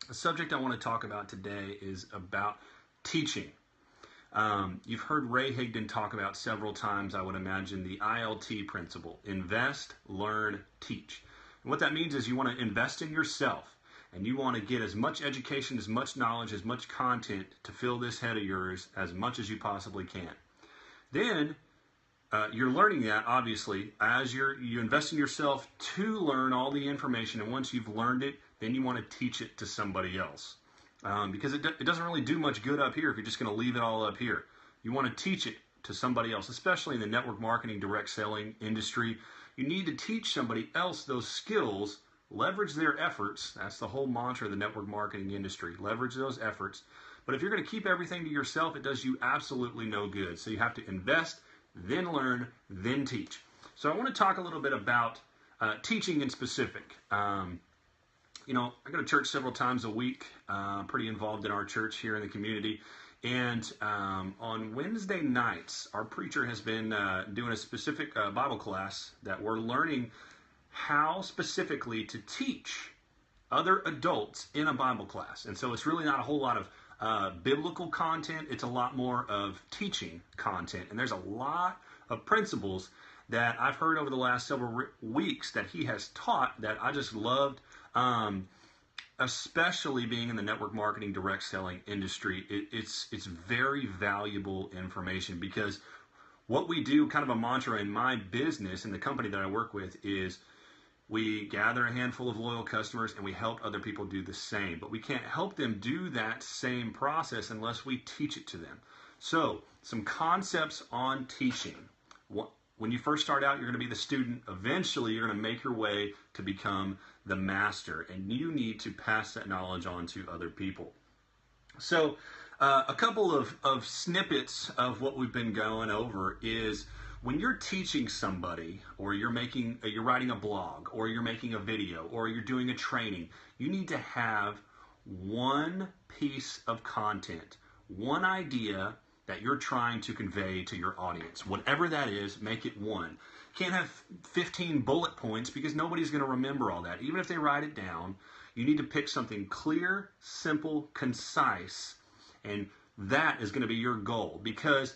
The subject I want to talk about today is about teaching. You've heard Ray Higdon talk about several times, I would imagine, the ILT principle: invest, learn, teach. And what that means is you want to invest in yourself and you want to get as much education, as much knowledge, as much content to fill this head of yours as much as you possibly can. Then you're learning that, obviously, as you invest in yourself to learn all the information. And once you've learned it, then you want to teach it to somebody else. Because it doesn't really do much good up here if you're just going to leave it all up here. You want to teach it to somebody else, especially in the network marketing, direct selling industry. You need to teach somebody else those skills, leverage their efforts. That's the whole mantra of the network marketing industry: leverage those efforts. But if you're going to keep everything to yourself, it does you absolutely no good. So you have to invest, then learn, then teach. So I want to talk a little bit about teaching in specific. I go to church several times a week. Pretty involved in our church here in the community. And on Wednesday nights, our preacher has been doing a specific Bible class that we're learning how specifically to teach other adults in a Bible class. And so it's really not a whole lot of biblical content. It's a lot more of teaching content. And there's a lot of principles that I've heard over the last several weeks that he has taught that I just loved. Especially being in the network marketing, direct selling industry, it's very valuable information, because what we do, kind of a mantra in my business and the company that I work with, is we gather a handful of loyal customers and we help other people do the same. But we can't help them do that same process unless we teach it to them. So, some concepts on teaching. When you first start out, you're going to be the student. Eventually, you're going to make your way to become the master, and you need to pass that knowledge on to other people. So, a couple of snippets of what we've been going over is when you're teaching somebody, or you're writing a blog, or you're making a video, or you're doing a training, you need to have one piece of content, one idea that you're trying to convey to your audience. Whatever that is, make it one. Can't have 15 bullet points, because nobody's going to remember all that. Even if they write it down, you need to pick something clear, simple, concise, and that is going to be your goal. Because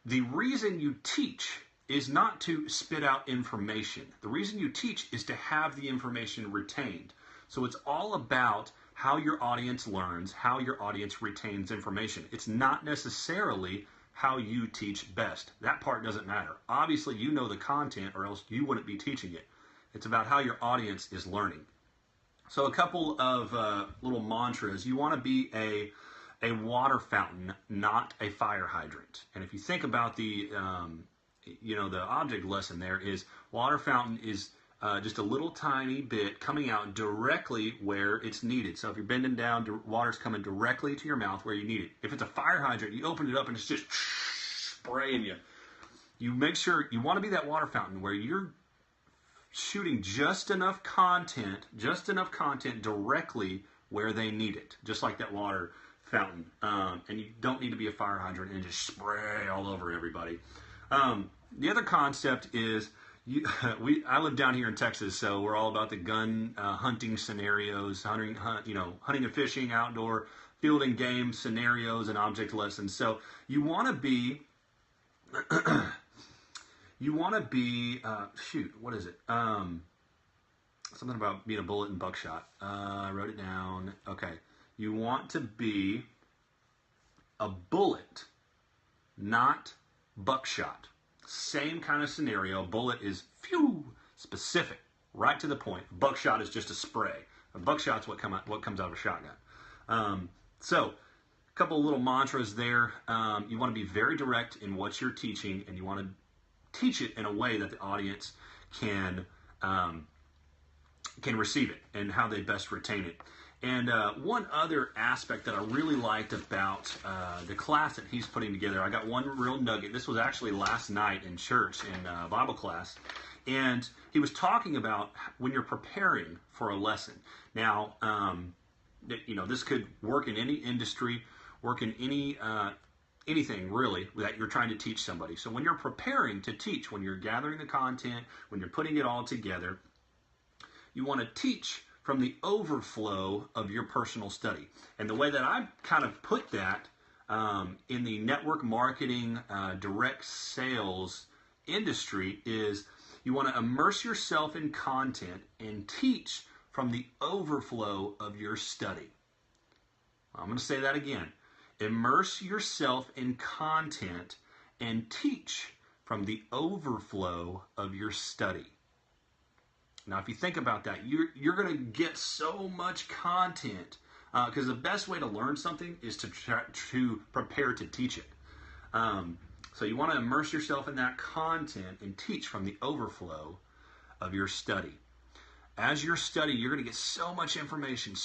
the reason you teach is not to spit out information. The reason you teach is to have the information retained. So it's all about how your audience learns, how your audience retains information. It's not necessarily how you teach best. That part doesn't matter. Obviously, you know the content, or else you wouldn't be teaching it. It's about how your audience is learning. So a couple of little mantras. You want to be a water fountain, not a fire hydrant. And if you think about the object lesson, there is water fountain is just a little tiny bit coming out directly where it's needed. So if you're bending down, water's coming directly to your mouth where you need it. If it's a fire hydrant, you open it up and it's just spraying you. You make sure you want to be that water fountain where you're shooting just enough content directly where they need it, just like that water fountain. And you don't need to be a fire hydrant and just spray all over everybody. The other concept is, I live down here in Texas, so we're all about the gun hunting scenarios, hunting and fishing, outdoor field and game scenarios and object lessons. So you want to be, what is it? Something about being a bullet and buckshot. I wrote it down. Okay. You want to be a bullet, not buckshot. Same kind of scenario. Bullet is specific, right to the point. Buckshot is just a spray. A buckshot's what comes out of a shotgun. So, a couple of little mantras there. You want to be very direct in what you're teaching, and you want to teach it in a way that the audience can receive it and how they best retain it. And one other aspect that I really liked about the class that he's putting together, I got one real nugget. This was actually last night in church in Bible class. And he was talking about when you're preparing for a lesson. Now, this could work in any industry, work in anything really that you're trying to teach somebody. So when you're preparing to teach, when you're gathering the content, when you're putting it all together, you want to teach from the overflow of your personal study. And the way that I kind of put that in the network marketing direct sales industry is you want to immerse yourself in content and teach from the overflow of your study. I'm going to say that again. Immerse yourself in content and teach from the overflow of your study. Now, if you think about that, you're going to get so much content because the best way to learn something is to prepare to teach it. So you want to immerse yourself in that content and teach from the overflow of your study. As you study, you're going to get so much information,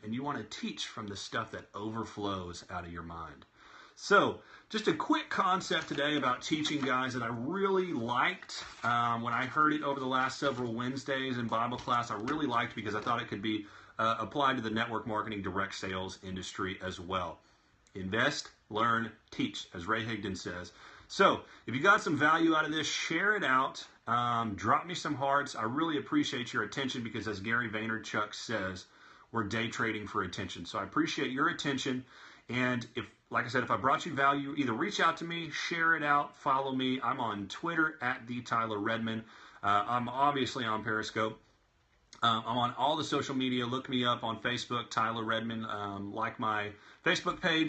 and you want to teach from the stuff that overflows out of your mind. So, just a quick concept today about teaching, guys, that I really liked when I heard it over the last several Wednesdays in Bible class. I really liked because I thought it could be applied to the network marketing direct sales industry as well. Invest, learn, teach, as Ray Higdon says. So, if you got some value out of this, share it out. Drop me some hearts. I really appreciate your attention because, as Gary Vaynerchuk says, we're day trading for attention. So I appreciate your attention. And if, like I said, if I brought you value, either reach out to me, share it out, follow me. I'm on Twitter at @TheTylerRedman. I'm obviously on Periscope. I'm on all the social media. Look me up on Facebook, Tyler Redman. Like my Facebook page.